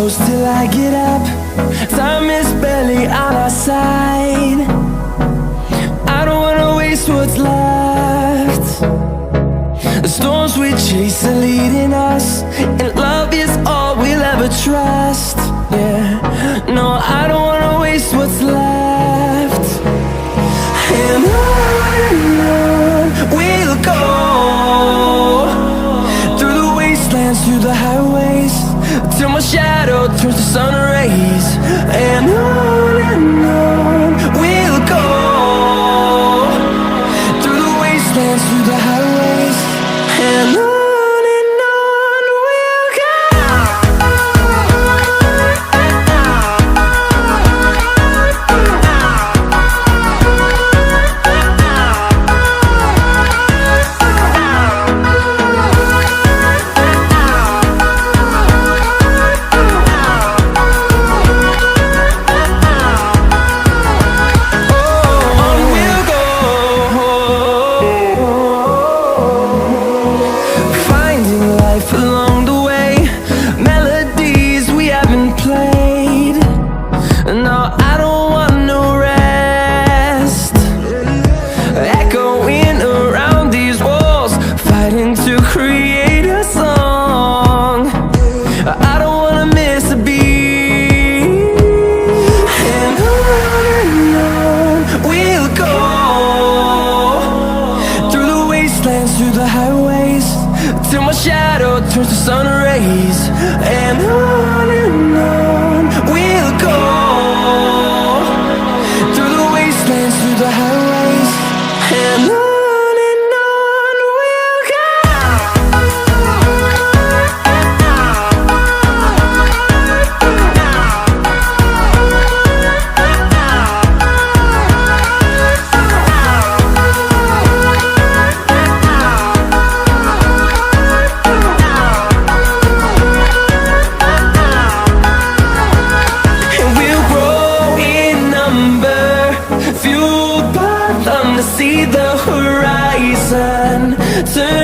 close till I get up. Time is barely on our side. I don't wanna waste what's left. The storms we chase are leading us, and love is all we'll ever trust. Yeah, no, I don't wanna waste what's left. And on we'll go, through the wastelands, through the highways, till my shadow turns to sun rays. And on we'll go, through the wastelands, through the highways, and on. Turns to sun rays, and on we'll go, through the wastelands, through the highways, and on we'll go. See the horizon turn